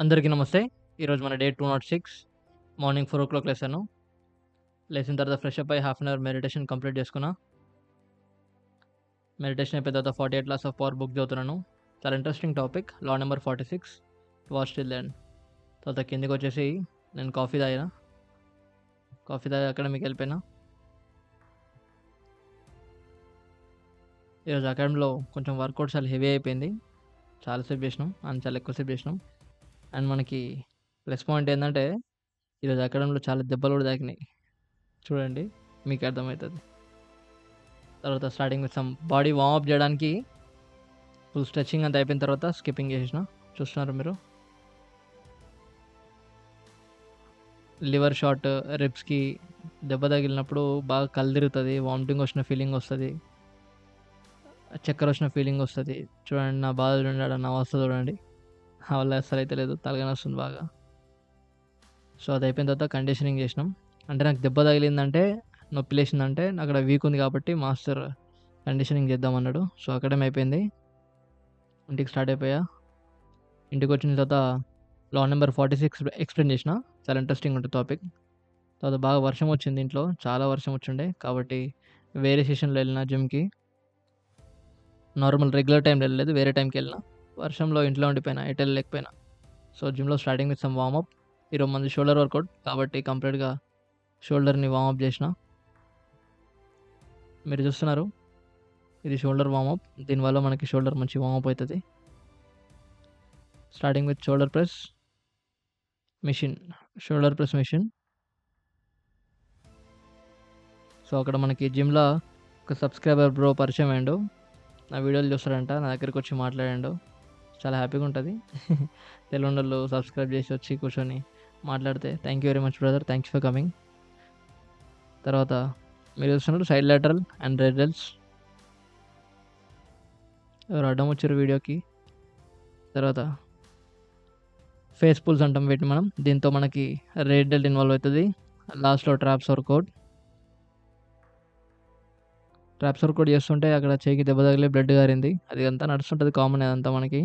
అందరికీ నమస్తే. ఈరోజు మన డే 206 మార్నింగ్ 4:00 లేసాను. లేసిన తర్వాత ఫ్రెష్ అప్ అయ్యి half an hour meditation complete చేసుకున్నా. మెడిటేషన్ అయిపోయిన తర్వాత 48 లాస్ ఆఫ్ పవర్ బుక్ చదువుతున్నాను. చాలా interesting topic. Law number 46 watch till end. తర్వాత కిందకొచ్చేసి నేను కాఫీ తాగిన. కాఫీ తాగి అకాడమీకి వెళ్ళిపోయినా. ఈరోజు అకాడమీలో కొంచెం వర్కౌట్ చాలా హెవీ అయిపోయింది. చాలా సేపు చేసినాం. చాలా ఎక్కువసేపు చేసినాం. అండ్ మనకి ప్లస్ పాయింట్ ఏందంటే ఈరోజు అకాడమీలో చాలా దెబ్బలు కూడా తాకినాయి. చూడండి మీకు అర్థమవుతది. తర్వాత starting with some body warmup చేయడానికి ఫుల్ స్ట్రెచింగ్ అంతా అయిపోయిన తర్వాత స్కిప్పింగ్ చేసేసిన. చూస్తున్నారు మీరు. లివర్ షాట్, రిబ్స్‌కి దెబ్బ తగిలినప్పుడు బాగా కళ్ళు తిరుగుతది. వామిటింగ్ వచ్చిన ఫీలింగ్ వస్తది. చక్కర వచ్చిన ఫీలింగ్ వస్తది. చూడండి నా బాధ చూడండి, ఆడ నా అవస్థ చూడండి. నా వల్ల అస్సలైతే లేదు. తలకాయ నొస్తుంది బాగా. సో, అది అయిపోయిన తర్వాత కండిషనింగ్ చేసినాం. అంటే నాకు దెబ్బ తగిలిందంటే, నొప్పి లేసిందంటే అక్కడ వీక్ ఉంది కాబట్టి మాస్టర్ కండిషనింగ్ చేద్దామన్నాడు. సో, అకాడమీ అయిపోయింది. ఇంటికి స్టార్ట్ అయిపోయా. ఇంటికొచ్చిన తర్వాత లా నంబర్ 46 ఎక్స్‌ప్లెయిన్ చేసిన. చాలా ఇంట్రెస్టింగ్ ఉంటది టాపిక్. తర్వాత బాగా వర్షం వచ్చింది ఇంట్లో. చాలా వర్షం వచ్చుండే. కాబట్టి వేరే సెషన్‌లో ఎళ్ళినా జిమ్‌కి. నార్మల్ రెగ్యులర్ టైమ్‌లో ఎళ్ళలేదు. వేరే టైమ్‌కెళ్ళినా. వర్షంలో ఇంట్లో ఉండిపోయినా. ఎటెళ్ళలేకపోయినా. సో, జిమ్‌లో స్టార్టింగ్ విత్ సమ్ వార్మప్. ఈరోజు మనది షోల్డర్ వర్కౌట్ కాబట్టి కంప్లీట్‌గా షోల్డర్‌ని వార్మప్ చేసిన. మీరు చూస్తున్నారు. ఇది షోల్డర్ వార్మప్. దీనివల్ల మనకి షోల్డర్ మంచి వార్మప్ అయితది. Starting with shoulder press machine. Shoulder press machine. So, అక్కడ మనకి జిమ్‌లో ఒక సబ్‌స్క్రైబర్ బ్రో పరిచయం అయ్యిండు. నా వీడియోలు చూస్తాడంట. నా దగ్గరికొచ్చి మాట్లాడిండు. చాలా హ్యాపీగా ఉంటది. తెలవనోళ్ళు సబ్స్క్రైబ్ చేసి వచ్చి కూర్చొని మాట్లాడితే thank you very much brother. Thanks for coming. తర్వాత మీరు చూస్తున్నారు సైడ్ లాటరల్ అండ్ రేడియల్స్. ఎవరో అడ్డం వచ్చిర్రు వీడియోకి. తర్వాత ఫేస్ పుల్స్ అంటాం వీటిని మనం. దీంతో మనకి రేడియల్ ఇన్వాల్వ్ అవుతది. లాస్ట్‌లో ట్రాప్స్ వర్కౌట్. ట్రాప్స్ వర్కౌట్ చేస్తుంటే అక్కడ చెయ్యికి దెబ్బ తగిలి బ్లడ్ కారింది. అది అంతా నడుస్తుంటది కామనే అదంతా మనకి.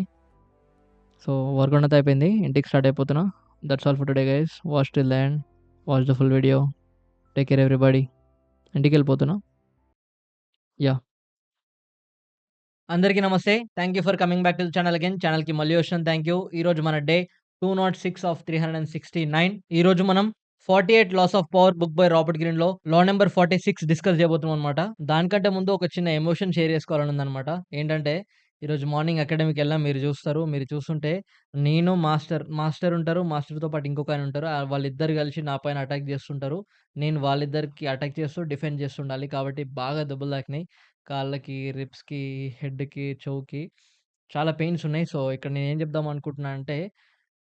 సో, వర్కౌట్ అంతా అయిపోయింది. ఇంటికి స్టార్ట్ అయిపోతున్నా. That's all for today guys. Watch till the end. Watch the full video. Take care everybody. ఇంటికెళ్ళిపోతున్నా. యాహ్! అందరికీ నమస్తే. Thank you for coming back to the channel again. ఛానల్‌కి మళ్ళీ వచ్చినందుకు థాంక్ యూ. ఈరోజు మన డే 206 ఆఫ్ 369. ఈరోజు మనం 48 laws of power book by Robert గ్రీన్‌లో లా నంబర్ 46 డిస్కస్ చేయబోతున్నాం అన్నమాట. దానికంటే ముందు ఒక చిన్న ఎమోషన్ షేర్ చేసుకోవాలని ఉందన్నమాట. ఏంటంటే ఈరోజు మార్నింగ్ అకాడమీకెళ్ళాం. మీరు చూస్తారు. మీరు చూస్తుంటే నేను మాస్టర్ ఉంటారు. మాస్టర్‌తో పాటు ఇంకొకాయన ఉంటారు. వాళ్ళిద్దరు కలిసి నా పైన అటాక్ చేస్తుంటారు. నేను వాళ్ళిద్దరికి అటాక్ చేస్తూ డిఫెండ్ చేస్తుండాలి. కాబట్టి బాగా దెబ్బలు తాకినాయి. కాళ్ళకి, రిబ్స్‌కి, హెడ్‌కి, చెవుకి చాలా పెయిన్స్ ఉన్నాయి. సో, ఇక్కడ నేనేం చెప్దాం అనుకుంటున్నా అంటే,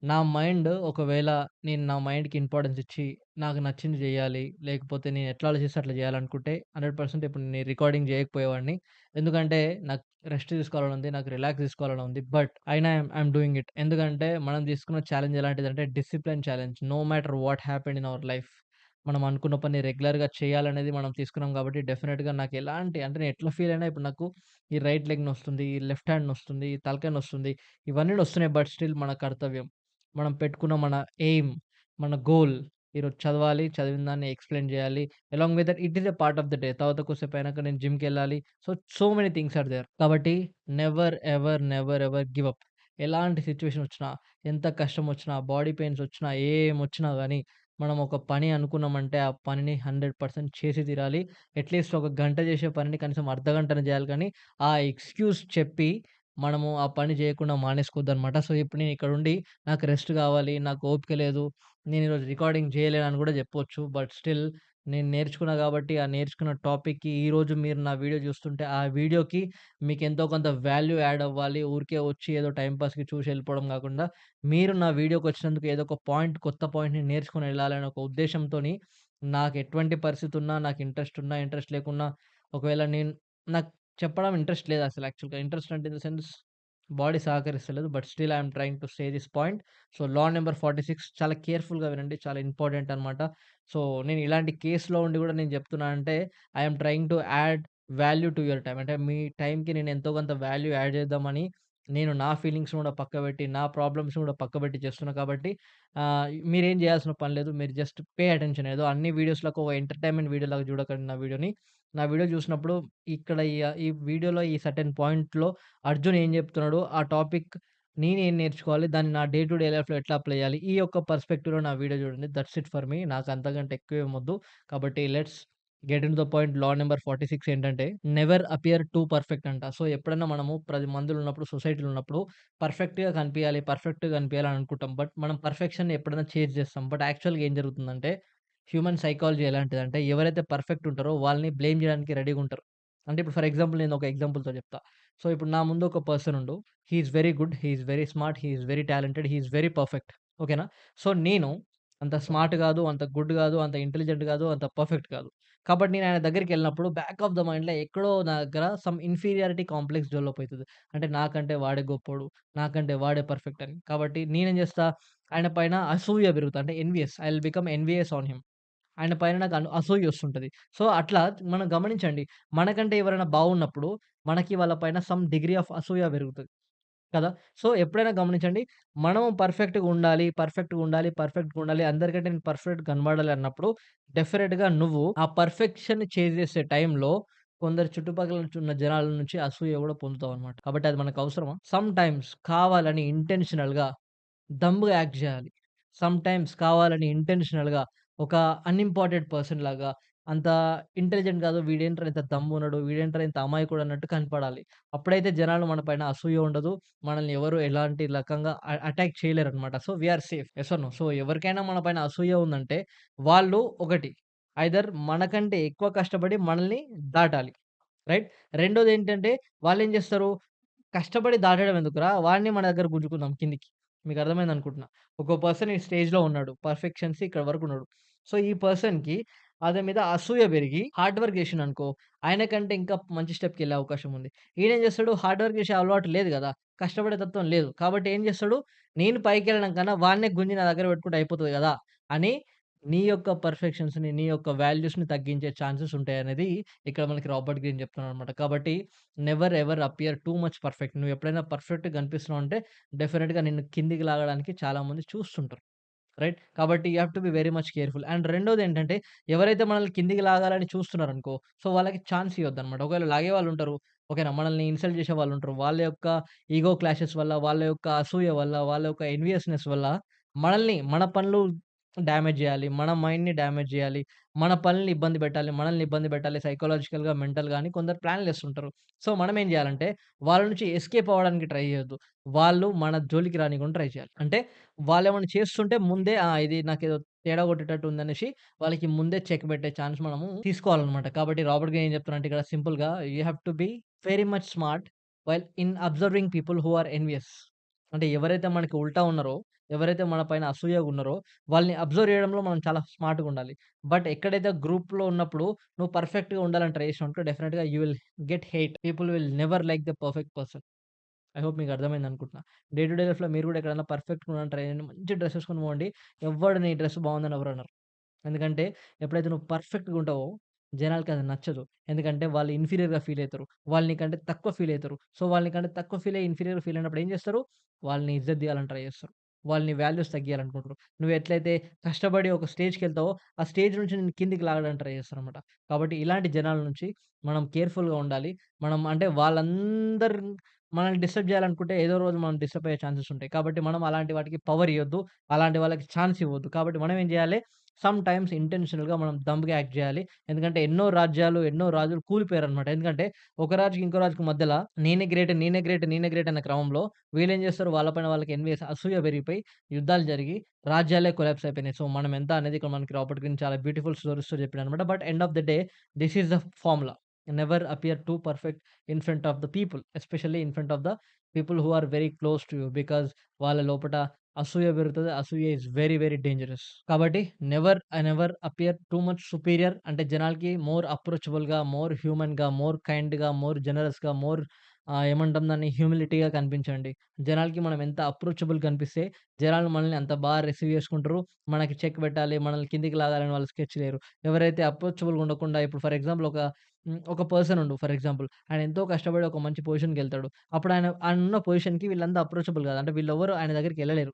నా మైండ్ ఒకవేళ నేను నా మైండ్‌కి ఇంపార్టెన్స్ ఇచ్చి, నాకు నచ్చింది జేయాలి, లేకపోతే నేను ఎట్లా ఆలోచిస్తే అట్లా జేయాలనుకుంటే 100% ఇప్పుడు నేను రికార్డింగ్ జేయకపోయేవాడిని. ఎందుకంటే, నాకు రెస్ట్ తీసుకోవాలని ఉంది. నాకు రిలాక్స్ తీసుకోవాలని ఉంది. బట్ అయినా ఐయామ్ డూయింగ్ ఇట్. ఎందుకంటే, మనం తీసుకున్న ఛాలెంజ్ ఎలాంటిదంటే discipline challenge. No matter what happened in our life. మనం అనుకున్న పని రెగ్యులర్‌గా చేయాలనేది మనం తీసుకున్నాం కాబట్టి డెఫినిట్‌గా నాకెలాంటి అంటే నేను ఎట్లా ఫీల్ అయినా ఇప్పుడు నాకు ఈ రైట్ లెగ్ నొస్తుంది, ఈ లెఫ్ట్ హ్యాండ్ నొస్తుంది, ఈ తలకాయ నొస్తుంది. ఇవన్నీ నొస్తున్నాయి. బట్ స్టిల్ మన కర్తవ్యం. మనం పెట్టుకున్న మన ఎయిమ్, మన గోల్ ఈరోజు చదవాలి. చదివిన దాన్ని ఎక్స్‌ప్లెయిన్ చేయాలి. Along with that it is a part of the day. తర్వాత కొద్దిసేపు అయినాక నేను జిమ్‌కెళ్ళాలి. So many things are there. కాబట్టి never ever, never ever give up. ఎలాంటి సిట్యుయేషన్ వచ్చినా, ఎంత కష్టం వచ్చినా, బాడీ పెయిన్స్ వచ్చినా, ఏమొచ్చినా గాని మనం ఒక పని అనుకున్నామంటే ఆ పనిని 100% చేసి తీరాలి. అట్‌లీస్ట్ ఒక గంట చేసే పనిని కనీసం అర్ధగంటన చేయాలి కానీ, ఆ ఎక్స్‌క్యూజ్ చెప్పి మనము ఆ పని చేయకుండా మానేసుకోవద్దనమాట. సో, ఇప్పుడు నేను ఇక్కడుండి నాకు రెస్ట్ కావాలి, నాకు ఓపిక లేదు, నేను ఈరోజు రికార్డింగ్ చేయలేనని కూడా చెప్పొచ్చు. బట్ స్టిల్ నేను నేర్చుకున్నా కాబట్టి, ఆ నేర్చుకున్న టాపిక్‌కి ఈరోజు మీరు నా వీడియో చూస్తుంటే, ఆ వీడియోకి మీకు ఎంతో కొంత వాల్యూ యాడ్ అవ్వాలి. ఊరికే వచ్చి ఏదో టైమ్ పాస్‌కి చూసి వెళ్ళిపోవడం కాకుండా మీరు నా వీడియోకొచ్చినందుకు ఏదో ఒక పాయింట్, కొత్త పాయింట్‌ని నేర్చుకొని ఎళ్ళాలనే ఒక ఉద్దేశ్యంతోని నాకు ఎటువంటి పరిస్థితి ఉన్నా, నాకు ఇంట్రెస్ట్ ఉన్నా, ఇంట్రెస్ట్ లేకున్నా, ఒకవేళ నాకు చెప్పడం ఇంట్రెస్ట్ లేదు అసలు యాక్చువల్‌గా. ఇంట్రెస్ట్ అంటే ఇన్ ద సెన్స్ బాడీ సహకరిస్తలేదు. But still I am trying to say this point. So, law number 46 చాలా కేర్‌ఫుల్‌గా వినండి. చాలా ఇంపార్టెంట్ అన్నమాట. సో, నేను ఇలాంటి కేస్‌లో ఉండి కూడా నేను చెప్తున్నానంటే I am trying to add value to your time. అంటే మీ టైమ్‌కి నేను ఎంతో కొంత వాల్యూ యాడ్ చేద్దామని నేను నా ఫీలింగ్స్‌ని గూడా పక్కబెట్టి, నా ప్రాబ్లమ్స్‌ని గూడా పక్కబెట్టి చేస్తున్నా కాబట్టి మీరేం జేయాల్సిన పని లేదు. మీరు జస్ట్ పే అటెన్షన్. ఏదో అన్ని వీడియోస్‌లకు ఒక ఎంటర్‌టైన్‌మెంట్ వీడియోలాగా చూడకండి నా వీడియోని. నా వీడియో చూసినప్పుడు ఇక్కడ ఈ వీడియోలో ఈ సర్టెన్ పాయింట్‌లో అర్జున్ ఏం జెప్తున్నాడు, ఆ టాపిక్ నేనేం నేర్చుకోవాలి, దాన్ని నా డే టు డే లైఫ్‌లో ఎట్లా అప్లై చేయాలి, ఈ యొక్క పర్స్పెక్టివ్‌లో నా వీడియో చూడండి. That's it for me. నాకు అంతకంటే ఎక్కువేమొద్దు. కాబట్టి let's get into the point. Law number 46 ఏంటంటే, నెవర్ అపియర్ టూ పర్ఫెక్ట్ అంట. సో, ఎప్పుడైనా మనము 10 మందులున్నప్పుడు, సొసైటీలో ఉన్నప్పుడు పర్ఫెక్ట్‌గా కనిపియాలి, పర్ఫెక్ట్‌గా కనిపియాలి అని అనుకుంటాం. బట్ మనం పర్ఫెక్షన్‌ని ఎప్పుడైనా చేజ్ చేస్తాం. బట్ యాక్చువల్‌గా ఏం జరుగుతుందంటే, హ్యూమన్ సైకాలజీ ఎలాంటిదంటే, ఎవరైతే పర్ఫెక్ట్ ఉంటారో వాళ్ళని బ్లేమ్ చేయడానికి రెడీగా ఉంటారు. అంటే ఇప్పుడు ఫర్ ఎగ్జాంపుల్ నేను ఒక ఎగ్జాంపుల్‌తో చెప్తా. సో, ఇప్పుడు నా ముందు ఒక పర్సన్ ఉండు. He is very good. He is very smart. He is very talented. He is very perfect. ఓకేనా? సో, నేను అంత స్మార్ట్ గాదు, అంత గుడ్ గాదు, అంత ఇంటెలిజెంట్ గాదు, అంత పర్ఫెక్ట్ కాదు. కాబట్టి నేను ఆయన దగ్గరికెళ్ళినప్పుడు బ్యాక్ ఆఫ్ ద మైండ్‌లో ఎక్కడో నా దగ్గర సమ్ ఇన్ఫీరియారిటీ కాంప్లెక్స్ డెవలప్ అయితది. అంటే నాకంటే వాడే గొప్పోడు. నాకంటే వాడే పర్ఫెక్ట్ అని. కాబట్టి నేనేం చేస్తా, ఆయన పైన అసూయ పెరుగుతా. అంటే envious. I will become envious on him. ఆయన పైన నాకు అసూయ వస్తుంటది. సో, అట్లా మనం గమనించండి. మనకంటే ఎవరైనా బాగున్నప్పుడు మనకి వాళ్ళ పైన సమ్ డిగ్రీ ఆఫ్ అసూయ పెరుగుతది. కదా! సో, ఎప్పుడైనా గమనించండి. మనం పర్ఫెక్ట్‌గా ఉండాలి, పర్ఫెక్ట్‌గా ఉండాలి, పర్ఫెక్ట్‌గా ఉండాలి. అందరికంటే నేను పర్ఫెక్ట్‌గా కనబడాలి అన్నప్పుడు డెఫినిట్‌గా నువ్వు ఆ పర్ఫెక్షన్‌ని చేజ్ చేసే టైంలో కొందరు చుట్టుపక్కల నుంచి ఉన్న జనాల నుంచి అసూయ కూడా పొందుతావన్నమాట. కాబట్టి అది మనకు అవసరమా? సమ్ టైమ్స్ కావాలని ఇంటెన్షనల్‌గా డంబ్‌గా యాక్ట్ జేయాలి. సమ్‌టైమ్స్ కావాలని ఇంటెన్షనల్‌గా ఒక అన్‌ఇంపార్టెంట్ పర్సన్ లాగా అంత ఇంటెలిజెంట్ కాదు. వీడేంట్రా ఇంత దమ్మున్నోడు, వీడేంట్రా ఇంత అమాయకుడు అన్నట్టు కనపడాలి. అప్పుడైతే జనాలు మన పైన అసూయ ఉండదు. మనల్ని ఎవరు ఎలాంటి రకంగా అటాక్ చేయలేరనమాట. So, we are safe. Yes or no? So, ఎవరికైనా మన పైన అసూయ ఉందంటే వాళ్ళు ఒకటి ఐదర్ మనకంటే ఎక్కువ కష్టపడి మనల్ని దాటాలి. రైట్? రెండోదేంటంటే వాళ్ళేం జేస్తారు, కష్టపడి దాటడం ఎందుకురా! వాడిని మన దగ్గర గుంజుకుందాం కిందికి. మీకు అర్థమైందనుకుంటున్నా. ఒక్కో పర్సన్ ఈ స్టేజ్‌లో ఉన్నాడు. పర్ఫెక్షన్సీ ఇక్కడ వరకున్నాడు. సో, ఈ పర్సన్‌కి అతని మీద అసూయ పెరిగి హార్డ్ వర్క్ చేసిండనుకో, ఆయన కంటే ఇంకా మంచి స్టెప్‌కెళ్ళే అవకాశం ఉంది. ఈడేం చేస్తాడు, హార్డ్ వర్క్ చేసే అలవాటు లేదు గదా! కష్టపడే తత్వం లేదు. కాబట్టి ఏం చేస్తాడు, నేను పైకెళ్ళడం కన్నా వాడినే గుంజి నా దగ్గర పెట్టుకుంటే అయిపోతది గదా! అని నీ యొక్క పర్ఫెక్షన్స్‌ని, నీ యొక్క వాల్యూస్‌ని తగ్గించే ఛాన్సెస్ ఉంటాయనేది ఇక్కడ మనకి రాబర్ట్ గ్రీన్ చెప్తున్నాడన్నమాట. కాబట్టి never ever appear too much perfect. నువ్వెప్పుడైనా పర్ఫెక్ట్‌గా కనిపిస్తున్నావంటే డెఫినిట్‌గా నిన్ను కిందికి లాగడానికి చాలామంది చూస్తుంటారు. రైట్? కాబట్టి you have to be very much careful. And రెండోదేంటంటే ఎవరైతే మనల్ని కిందికి లాగాలని చూస్తున్నారనుకో, సో, వాళ్ళకి ఛాన్స్ ఇయ్యొద్దనమాట. ఒకవేళ లాగేవాళ్ళుంటారు. ఓకేనా? మనల్ని ఇన్సల్ట్ చేసేవాళ్ళుంటారు. వాళ్ళ యొక్క ఇగో క్లాషెస్ వల్ల, వాళ్ళ యొక్క అసూయ వల్ల, వాళ్ళ యొక్క ఎన్వియస్‌నెస్ వల్ల మనల్ని, మన పనులు డ్యామేజ్ జేయాలి. మన మైండ్‌ని డ్యామేజ్ జేయాలి. మన పనుల్ని ఇబ్బంది పెట్టాలి. మనల్ని ఇబ్బంది పెట్టాలి. సైకాలజికల్‌గా, మెంటల్‌గా అని కొందరు ప్లాన్‌లేస్తుంటారు. సో, మనమేం జేయాలంటే వాళ్ళ నుంచి ఎస్కేప్ అవ్వడానికి ట్రై జేయొద్దు. వాళ్ళు మన జోలికి రానీయకుండా ట్రై చేయాలి. అంటే వాళ్ళేమన్నా చేస్తుంటే ముందే ఇది నాకేదో తేడా కొట్టేటట్టు ఉందనేసి వాళ్ళకి ముందే చెక్ పెట్టే ఛాన్స్ మనము తీసుకోవాలనమాట. కాబట్టి రాబర్ట్ గ్రీన్ ఏం చెప్తున్నారంటే ఇక్కడ సింపుల్‌గా you have to be very much smart while in observing people who are envious. అంటే ఎవరైతే మనకి ఉల్టా ఉన్నారో, ఎవరైతే మన పైన అసూయగా ఉన్నారో వాళ్ళని అబ్జర్వ్ చేయడంలో మనం చాలా స్మార్ట్‌గా ఉండాలి. బట్ ఎక్కడైతే గ్రూప్‌లో ఉన్నప్పుడు నువ్వు పర్ఫెక్ట్‌గా ఉండాలని ట్రై చేసినావనుకో డెఫినిట్‌గా you will get hate. People will never like the perfect person. I hope మీకు అర్థమైందనుకుంటున్నా. డే టు డే లైఫ్‌లో మీరు కూడా ఎక్కడైనా పర్ఫెక్ట్‌గా ఉండడానికి ట్రై చేయండి. మంచి డ్రెస్ ఏసుకొని పోండి. ఎవ్వడు నీ డ్రెస్ బాగుందని ఎవరనరు. ఎందుకంటే ఎప్పుడైతే నువ్వు పర్ఫెక్ట్‌గా ఉంటావో జనాలకి అది నచ్చదు. ఎందుకంటే వాళ్ళు ఇన్ఫీరియర్‌గా ఫీల్ అయితారు. వాళ్ళు నీకంటే తక్కువ ఫీల్ అయితారు. సో, వాళ్ళు నీకంటే తక్కువ ఫీల్ అయ్యి ఇన్ఫీరియర్‌గా ఫీల్ అయినప్పుడు ఏం చేస్తారు? వాళ్ళని ఇజ్జత్ తీయాలని ట్రై చేస్తారు. వాళ్ళని వాల్యూస్ తగ్గియాలనుకుంటారు. నువ్వు ఎట్లయితే కష్టపడి ఒక స్టేజ్‌కెళ్తావో ఆ స్టేజ్ నుంచి నిన్ను కిందికి లాగడానికి ట్రై చేస్తారనమాట. కాబట్టి ఇలాంటి జనాల నుంచి మనం కేర్‌ఫుల్‌గా ఉండాలి. మనం అంటే వాళ్ళందరు మనల్ని డిస్టర్బ్ చేయాలనుకుంటే ఏదో రోజు మనం డిస్టర్బ్ అయ్యే ఛాన్సెస్ ఉంటాయి. కాబట్టి మనం అలాంటి వాటికి పవర్ ఇయ్యొద్దు. అలాంటి వాళ్ళకి ఛాన్స్ ఇవ్వద్దు. కాబట్టి మనం ఏం చేయాలి? సమ్ టైమ్స్ ఇంటెన్షనల్‌గా మనం దంబ్‌గా యాక్ట్ జేయాలి. ఎందుకంటే ఎన్నో రాజ్యాలు, ఎన్నో రాజులు కూలిపోయారనమాట. ఎందుకంటే ఒక రాజుకి, ఇంకో రాజుకి మధ్యల నేనే గ్రేట్, నేనే గ్రేట్, నేనే గ్రేట్ అన్న క్రమంలో వీళ్ళేం చేస్తారు వాళ్ళ పైన వాళ్ళకి ఎన్వియస్ అసూయ పెరిగిపోయి యుద్ధాలు జరిగి రాజ్యాలే కొలాప్స్ అయిపోయినాయి. సో, మనం ఎంత అనేది ఇక్కడ మనకి రాబర్ట్ గ్రీన్ చాలా బ్యూటిఫుల్ స్టోరీస్‌తో చెప్పాడనమాట. But end of the day this is the formula. Never appear too perfect in front of the people. Especially in front of the people who are very close to you. Because వాళ్ళ లోపట అసూయ పెరుగుతది. అసూయ is very, very dangerous. కాబట్టి never appear too much superior అంటే జనాలకి more అప్రోచబుల్‌గా, more హ్యూమన్‌గా, మోర్ కైండ్‌గా, మోర్ జనరస్‌గా, మోర్ ఏమంటాం దాన్ని హ్యూమిలిటీగా కనిపించండి. జనాలకి మనం ఎంత అప్రోచబుల్ కనిపిస్తే జనాలు మనల్ని అంత రిసీవ్ చేసుకుంటారు. మనకి చెక్ పెట్టాలి, మనల్ని కిందికి లాగాలని వాళ్ళు స్కెచ్ లేరు. ఎవరైతే అప్రోచబుల్‌గా ఉండకుండా ఇప్పుడు ఫర్ ఎగ్జాంపుల్ ఒక పర్సన్ ఉండు ఫర్ ఎగ్జాంపుల్. ఆయన ఎంతో కష్టపడి ఒక మంచి పొజిషన్‌కెళ్తాడు. అప్పుడు ఆయనున్న పొజిషన్‌కి వీళ్ళంతా అప్రోచబుల్ కాదు. అంటే వీళ్ళెవ్వరు ఆయన దగ్గరికెళ్ళలేరు.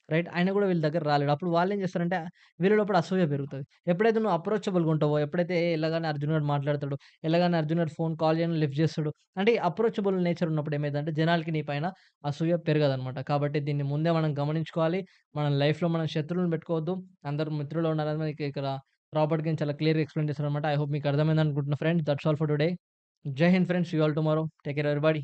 రైట్. ఆయన కూడా వీళ్ళ దగ్గర రాలేడు. అప్పుడు వాళ్ళేం చేస్తారంటే వీళ్ళ లోపల అసూయ పెరుగుతది. ఎప్పుడైతే నువ్వు అప్రోచబుల్‌గా ఉంటావో, ఎప్పుడైతే ఎళ్ళగానే అర్జున్ గాడు మాట్లాడతాడు, ఎళ్ళగానే అర్జున్ గాడు ఫోన్ కాల్ చేయగానే లిఫ్ట్ చేస్తాడు. అంటే అప్రోచబుల్ నేచర్ ఉన్నప్పుడు ఏమైద్దంటే జనాలకి నీ పైన అసూయ పెరగదనమాట. కాబట్టి దీన్ని ముందే మనం గమనించుకోవాలి. మన లైఫ్‌లో మనం శత్రువులను పెట్టుకోవద్దు. అందరూ మిత్రులు ఉండాలని మనకి ఇక్కడ రాబర్ట్ గెయిన్ చాలా క్లియర్‌గా ఎక్స్‌ప్లెయిన్ చేశారనమాట. ఐ హోప్ మీకు అర్థమైందనుకుంటున్నా friends. That's all for today. జై హింద్ friends. See you all tomorrow. Take care everybody.